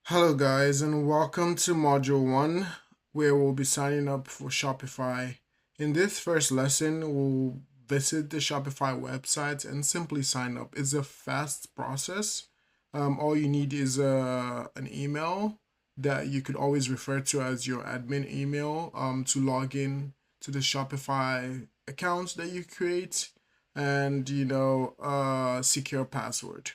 Hello guys, and welcome to module 1 where we'll be signing up for Shopify. In this first lesson, we'll visit the Shopify website and simply sign up. It's a fast process. All you need is an email that you could always refer to as your admin email to log in to the Shopify accounts that you create, and secure password.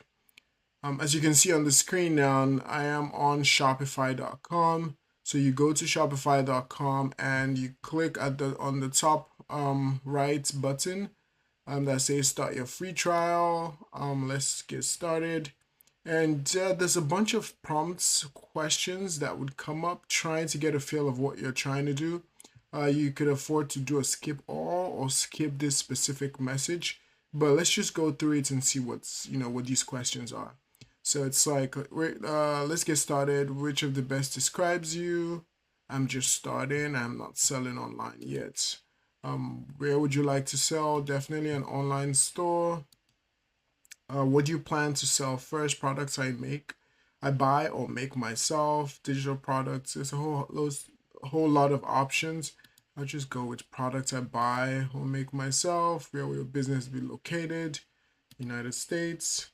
As you can see on the screen now, I am on Shopify.com. So you go to Shopify.com and you click on the top right button that says start your free trial. Let's get started. And there's a bunch of prompts, questions that would come up trying to get a feel of what you're trying to do. You could afford to do a skip all or skip this specific message, but let's just go through it and see what these questions are. So it's like, let's get started. Which of the best describes you? I'm just starting. I'm not selling online yet. Where would you like to sell? Definitely an online store. What do you plan to sell first? Products I buy or make myself. Digital products. There's a whole lot of options. I'll just go with products I buy or make myself. Where will your business be located? United States.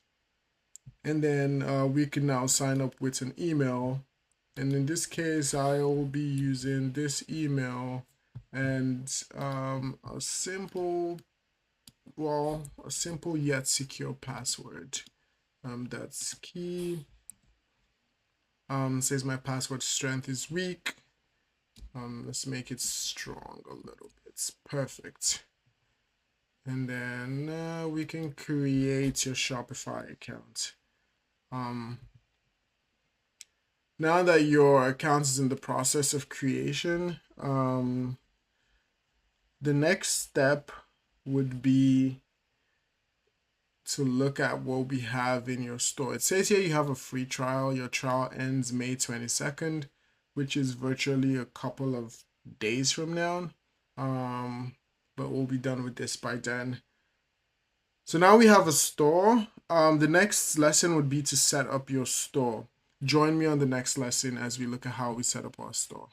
And then we can now sign up with an email. And in this case, I will be using this email and a simple yet secure password. That's key. Says my password strength is weak. Let's make it strong a little bit. Perfect. And then we can create your Shopify account. Now that your account is in the process of creation, the next step would be to look at what we have in your store. It says here you have a free trial. Your trial ends May 22nd, which is virtually a couple of days from now. But we'll be done with this by then. So now we have a store. The next lesson would be to set up your store. Join me on the next lesson as we look at how we set up our store.